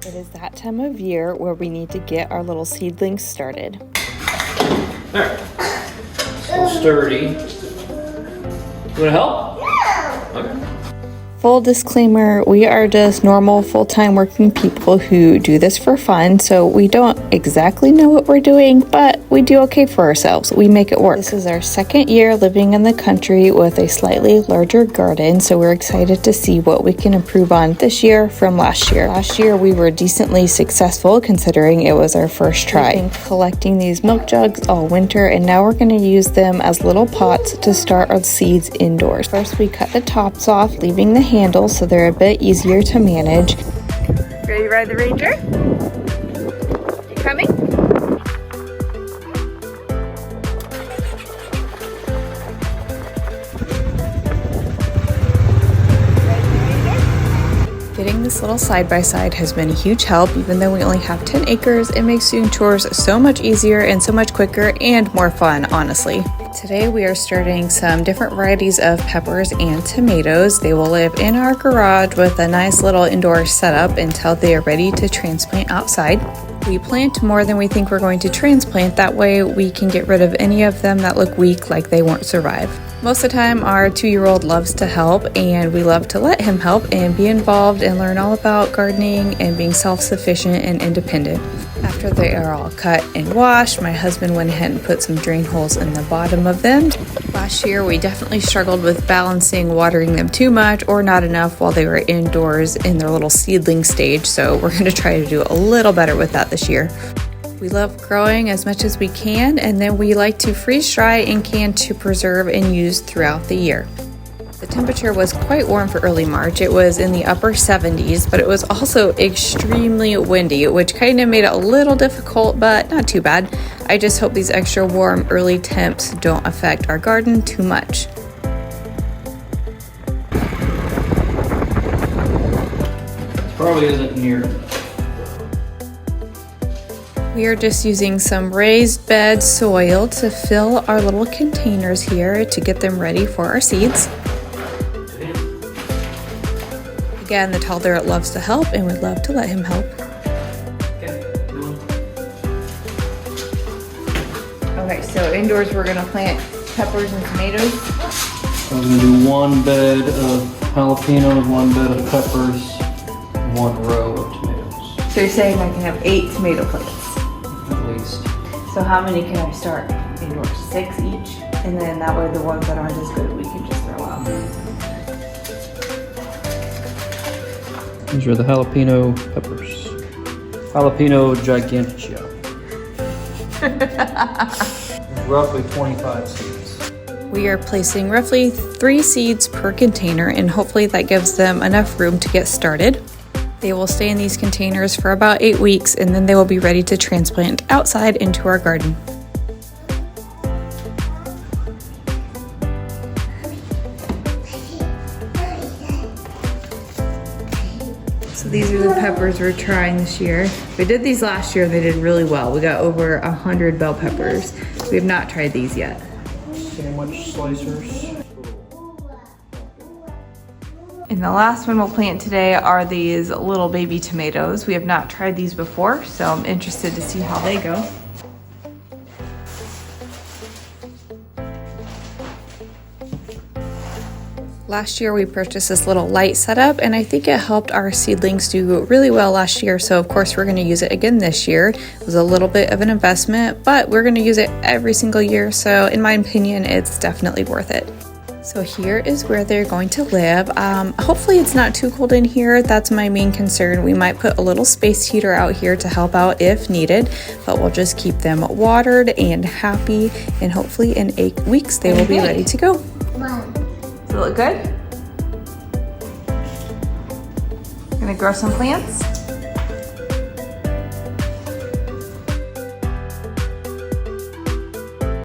It is that time of year where we need to get our little seedlings started. Alright. So sturdy. You wanna help? Yeah. Okay. Full disclaimer, we are just normal full-time working people who do this for fun, so we don't exactly know what we're doing, but we do okay for ourselves. We make it work. This is our second year living in the country with a slightly larger garden, so we're excited to see what we can improve on this year from last year. Last year we were decently successful considering it was our first try. We've been collecting these milk jugs all winter, and now we're going to use them as little pots to start our seeds indoors. First we cut the tops off, leaving the handles so they're a bit easier to manage. Ready to ride the Ranger? You coming? Getting this little side-by-side has been a huge help. Even though we only have 10 acres, it makes doing chores so much easier and so much quicker and more fun, honestly. Today we are starting some different varieties of peppers and tomatoes. They will live in our garage with a nice little indoor setup until they are ready to transplant outside. We plant more than we think we're going to transplant. That way we can get rid of any of them that look weak, like they won't survive. Most of the time our 2-year-old loves to help, and we love to let him help and be involved and learn all about gardening and being self-sufficient and independent. After they are all cut and washed, my husband went ahead and put some drain holes in the bottom of them. Last year we definitely struggled with balancing watering them too much or not enough while they were indoors in their little seedling stage, so we're going to try to do a little better with that this year. We love growing as much as we can, and then we like to freeze dry and can to preserve and use throughout the year. The temperature was quite warm for early March. It was in the upper 70s, but it was also extremely windy, which kind of made it a little difficult, but not too bad. I just hope these extra warm early temps don't affect our garden too much. Probably isn't near. We are just using some raised bed soil to fill our little containers here to get them ready for our seeds. Again, the toddler loves to help, and we'd love to let him help. Okay, so indoors we're gonna plant peppers and tomatoes. So I'm gonna do one bed of jalapenos, one bed of peppers, one row of tomatoes. So you're saying I can have 8 tomato plants? At least. So how many can I start indoors? 6 each? And then that way the ones that aren't as good we can just throw out. These are the jalapeno peppers. Jalapeno gigantia. Roughly 25 seeds. We are placing roughly 3 seeds per container, and hopefully that gives them enough room to get started. They will stay in these containers for about 8 weeks, and then they will be ready to transplant outside into our garden. So these are the peppers we're trying this year. We did these last year, they did really well. We got over 100 bell peppers. We have not tried these yet. Sandwich slicers. And the last one we'll plant today are these little baby tomatoes. We have not tried these before, so I'm interested to see how they go. Last year we purchased this little light setup, and I think it helped our seedlings do really well last year, so of course we're going to use it again this year. It was a little bit of an investment, but we're going to use it every single year, so in my opinion it's definitely worth it. So here is where they're going to live. Hopefully it's not too cold in here. That's my main concern. We might put a little space heater out here to help out if needed, but we'll just keep them watered and happy, and hopefully in 8 weeks they will be ready to go. Does it look good? Gonna grow some plants?